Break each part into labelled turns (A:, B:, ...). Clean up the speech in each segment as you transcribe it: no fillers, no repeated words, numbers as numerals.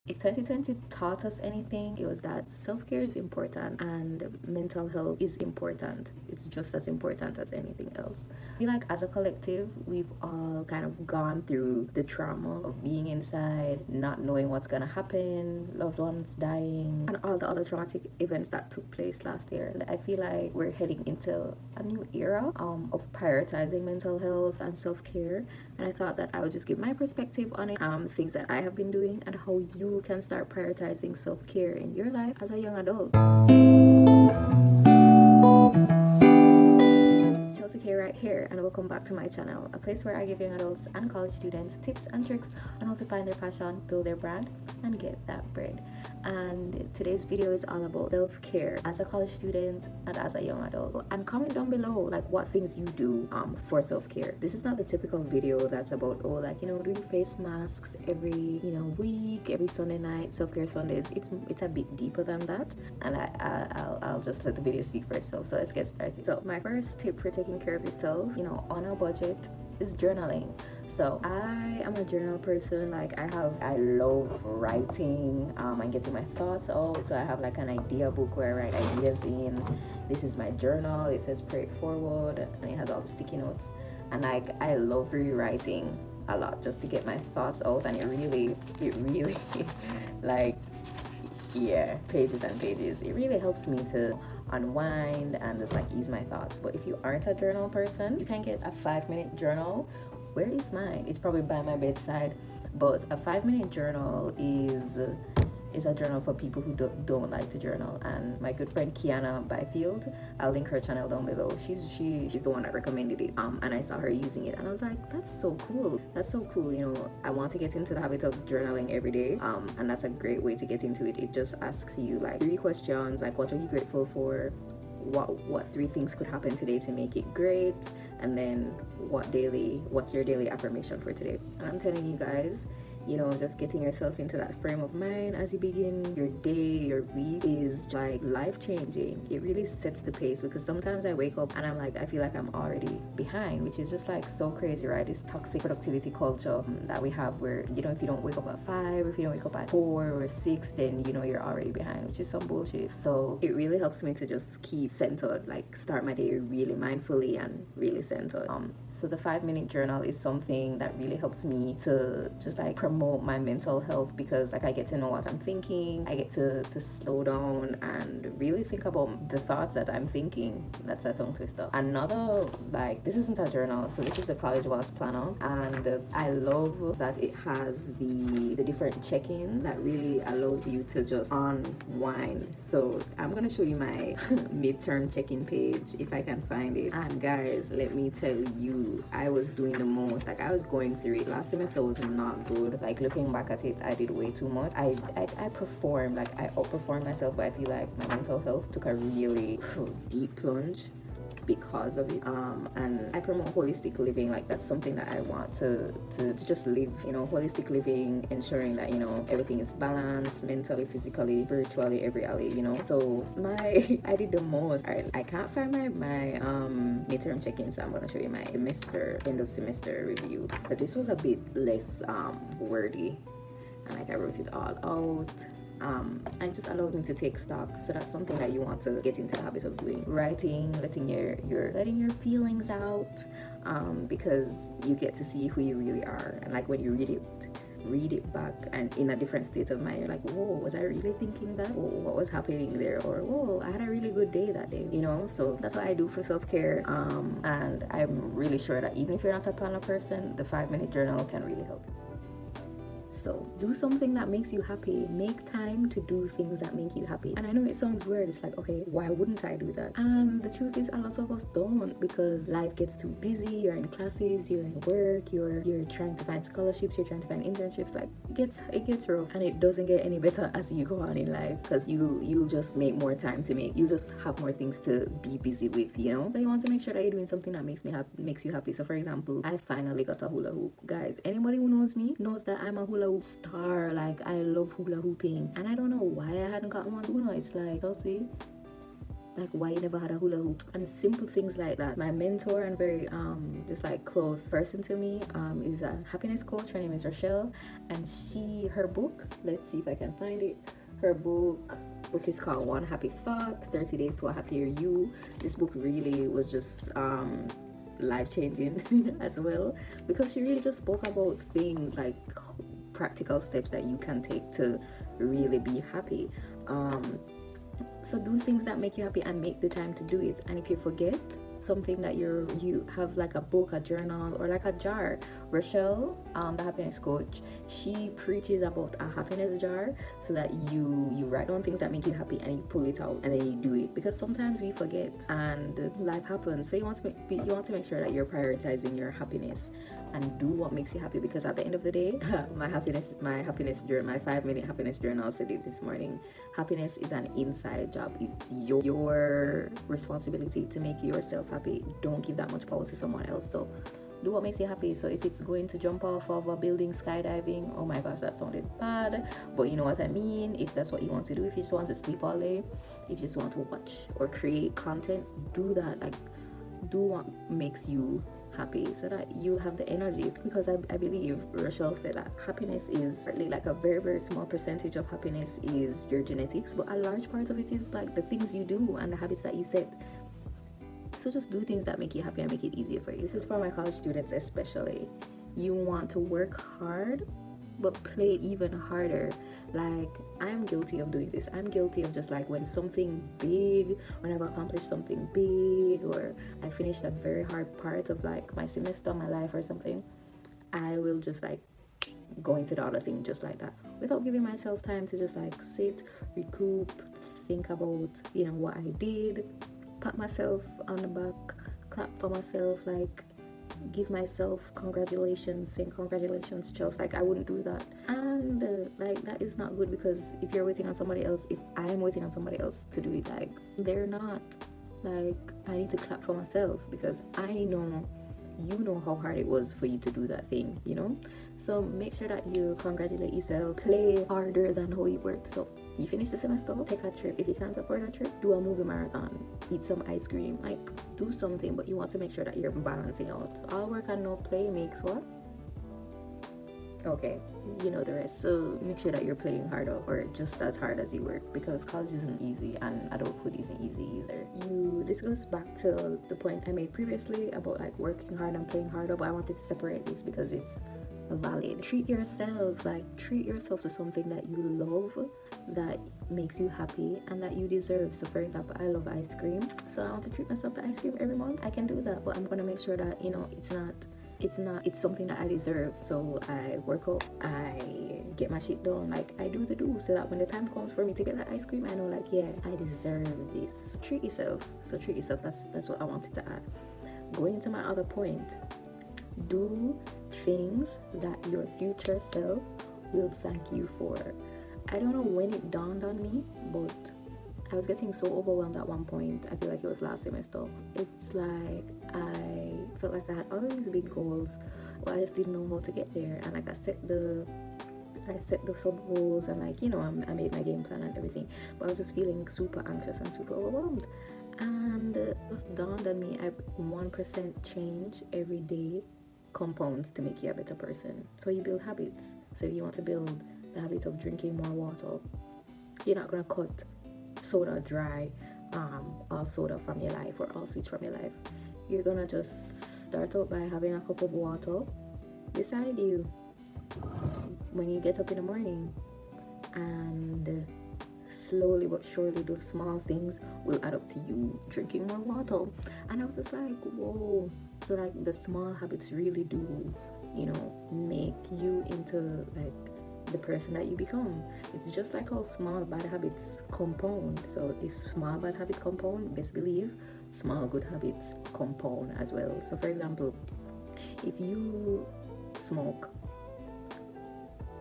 A: If 2020 taught us anything, it was that self-care is important and mental health is important. It's just as important as anything else. I feel like as a collective, we've all kind of gone through the trauma of being inside, not knowing what's gonna happen, loved ones dying, and all the other traumatic events that took place last year. I feel like we're heading into a new era of prioritizing mental health and self-care, and I thought that I would just give my perspective on it, things that I have been doing, and how you can start prioritizing self-care in your life as a young adult. Right here, and welcome back to my channel, a place where I give young adults and college students tips and tricks on how to find their passion, build their brand, and get that bread. And today's video is all about self-care as a college student and as a young adult. And comment down below like what things you do for self-care. This is not the typical video that's about doing face masks every week, every Sunday night, self-care Sundays. It's a bit deeper than that, and I'll just let the video speak for itself. So let's get started. So my first tip for taking care of yourself, on a budget, is journaling. So I am a journal person. I love writing and getting my thoughts out. So I have like an idea book where I write ideas in. This is my journal. It says pray it forward, and it has all the sticky notes. And I love rewriting a lot just to get my thoughts out, and it really pages and pages. It really helps me to unwind and just ease my thoughts. But if you aren't a journal person, you can get a 5-minute journal. Where is mine? It's probably by my bedside. But a 5-minute journal is a journal for people who don't like to journal. And my good friend Kiana Byfield, I'll link her channel down below. She's the one that recommended it, and I saw her using it, and I was like, that's so cool. I want to get into the habit of journaling every day, and that's a great way to get into it. It just asks you 3 questions, what are you grateful for, what 3 things could happen today to make it great, and then what's your daily affirmation for today. And I'm telling you guys, just getting yourself into that frame of mind as you begin your day, your week, is life-changing. It really sets the pace, because sometimes I wake up and I feel like I'm already behind, which is just so crazy, right? This toxic productivity culture that we have, where if you don't wake up at 5, or if you don't wake up at 4 or 6, then you're already behind, which is some bullshit. So it really helps me to just keep centered, start my day really mindfully and really centered. So the 5-minute journal is something that really helps me to just promote my mental health, because I get to know what I'm thinking. I get to slow down and really think about the thoughts that I'm thinking. That's a tongue twister. Another, this isn't a journal, so this is a college boss planner, and I love that it has the different check-in that really allows you to just unwind. So I'm gonna show you my midterm check-in page if I can find it. And guys, let me tell you, I was doing the most. I was going through it. Last semester was not good. Looking back at it, I did way too much. I performed, I outperformed myself, but I feel like my mental health took a really deep plunge because of it. And I promote holistic living. That's something that I want to just live, holistic living, ensuring that everything is balanced, mentally, physically, spiritually, every alley, so I did the most. I can't find my midterm check-in, so I'm gonna show you my end of semester review. So this was a bit less wordy, and I wrote it all out. And just allowed me to take stock. So that's something that you want to get into the habit of doing. Writing, letting your feelings out, because you get to see who you really are. And when you read it back and in a different state of mind, you're like, whoa, was I really thinking that? Whoa, what was happening there? Or whoa, I had a really good day that day, So that's what I do for self-care, and I'm really sure that even if you're not a planner person, the 5-minute journal can really help. So do something that makes you happy. Make time to do things that make you happy. And I know it sounds weird. It's okay, why wouldn't I do that? And the truth is, a lot of us don't, because life gets too busy. You're in classes, you're in work, you're trying to find scholarships, you're trying to find internships. It gets rough, and it doesn't get any better as you go on in life, because you'll just make more time you just have more things to be busy with, So you want to make sure that you're doing something that makes you happy. So for example, I finally got a hula hoop. Guys, anybody who knows me knows that I'm a hula hoop star. I love hula hooping, and I don't know why I hadn't gotten one. It's Chelsea, Like, why you never had a hula hoop, and simple things like that. My mentor and very just like close person to me is a happiness coach. Her name is Rochelle, and her book, let's see if I can find it. Her book is called One Happy Thought, 30 Days to a Happier You. This book really was just life-changing as well, because she really just spoke about things like practical steps that you can take to really be happy. So do things that make you happy and make the time to do it. And if you forget something that you have, like a book, a journal, or like a jar. Rochelle, the happiness coach, she preaches about a happiness jar, so that you write down things that make you happy and you pull it out and then you do it, because sometimes we forget and life happens. So you want to make sure that you're prioritizing your happiness and do what makes you happy, because at the end of the day, my happiness journal, my 5-minute happiness journal said it this morning. Happiness is an inside job. It's your responsibility to make yourself happy. Don't give that much power to someone else. So do what makes you happy. So if it's going to jump off of a building skydiving, oh my gosh, that sounded bad, but you know what I mean. If that's what you want to do, if you just want to sleep all day, if you just want to watch or create content, do that. Like, do what makes you happy, so that you have the energy. Because I believe Rochelle said that happiness is certainly like a very, very small percentage of happiness is your genetics, but a large part of it is like the things you do and the habits that you set. So just do things that make you happy and make it easier for you. This is for my college students especially. You want to work hard, but play even harder. Like, I'm guilty of doing this. I'm guilty of just like when something big, when I've accomplished something big, or I finished a very hard part of like my semester, my life or something, I will just like go into the other thing just like that, without giving myself time to just like sit, recoup, think about, you know, what I did, pat myself on the back, clap for myself, like give myself congratulations, saying congratulations, Chelsea. Like, I wouldn't do that. And like, that is not good, because if you're waiting on somebody else, if I'm waiting on somebody else to do it, like, they're not. Like, I need to clap for myself, because I know, you know how hard it was for you to do that thing, you know. So make sure that you congratulate yourself, play harder than how you worked. So you finish the semester, take a trip. If you can't afford a trip, do a movie marathon, eat some ice cream, like do something. But you want to make sure that you're balancing out. All work and no play makes what? Okay, you know the rest. So make sure that you're playing hard, or just as hard as you work, because college isn't easy and adulthood isn't easy either. This goes back to the point I made previously about like working hard and playing harder, but I wanted to separate this because it's valid. Treat yourself to something that you love, that makes you happy and that you deserve. So for example, I love ice cream, so I want to treat myself to ice cream every month. I can do that, but I'm gonna make sure that, you know, it's something that I deserve. So I work out, I get my shit done, like I do the do, so that when the time comes for me to get that ice cream, I know, like, yeah, I deserve this. So treat yourself. That's what I wanted to add. Going into my other point, do things that your future self will thank you for. I don't know when it dawned on me, but I was getting so overwhelmed at one point. I feel like it was last semester. It's like I felt like I had all these big goals, but I just didn't know how to get there. And like I set the sub goals, and like, you know, I made my game plan and everything, but I was just feeling super anxious and super overwhelmed. And it just dawned on me, 1% change every day compounds to make you a better person. So you build habits. So if you want to build the habit of drinking more water, you're not gonna cut soda dry, all soda from your life, or all sweets from your life. You're gonna just start out by having a cup of water beside you when you get up in the morning, and slowly but surely those small things will add up to you drinking more water. And I was just like, whoa. So like, the small habits really do, you know, make you into like the person that you become. It's just like how small bad habits compound. So if small bad habits compound, best believe small good habits compound as well. So for example, if you smoke,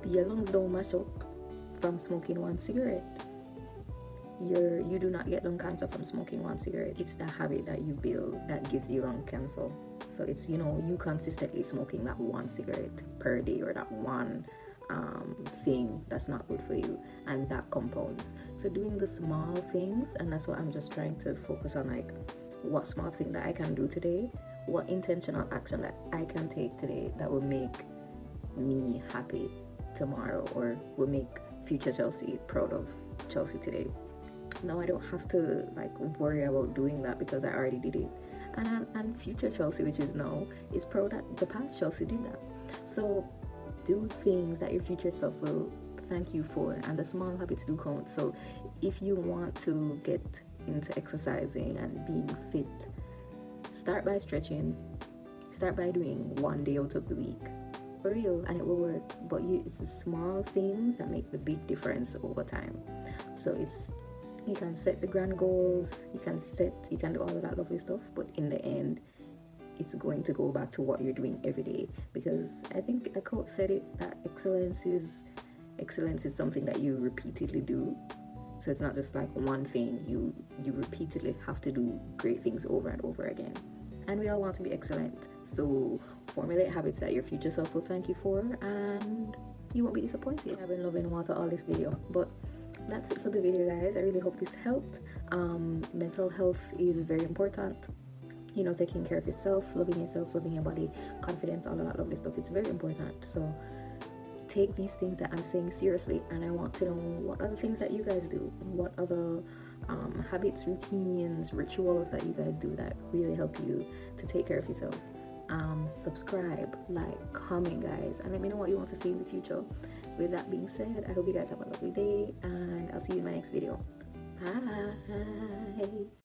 A: your lungs don't mash up from smoking one cigarette. You do not get lung cancer from smoking one cigarette. It's the habit that you build that gives you lung cancer. So it's, you know, you consistently smoking that one cigarette per day, or that one thing that's not good for you, and that compounds. So doing the small things, and that's what I'm just trying to focus on, like what small thing that I can do today, what intentional action that I can take today that will make me happy tomorrow, or will make future Chelsea proud of Chelsea today. Now I don't have to like worry about doing that because I already did it, and future Chelsea, which is now, is proud that the past Chelsea did that. So do things that your future self will thank you for, and the small habits do count. So if you want to get into exercising and being fit, start by stretching, start by doing 1 day out of the week, for real, and it will work. But it's the small things that make the big difference over time. So you can set the grand goals, you can do all of that lovely stuff, but in the end it's going to go back to what you're doing every day. Because I think a quote said it, that excellence is something that you repeatedly do. So it's not just like one thing, you repeatedly have to do great things over and over again. And we all want to be excellent, so formulate habits that your future self will thank you for, and you won't be disappointed. I've been loving water all this video, but that's it for the video, guys. I really hope this helped. Mental health is very important. You know, taking care of yourself, loving your body, confidence, all of that lovely stuff, it's very important. So take these things that I'm saying seriously, and I want to know what other things that you guys do, what other habits, routines, rituals that you guys do that really help you to take care of yourself. Subscribe, like, comment, guys, and let me know what you want to see in the future. With that being said, I hope you guys have a lovely day, and I'll see you in my next video. Bye.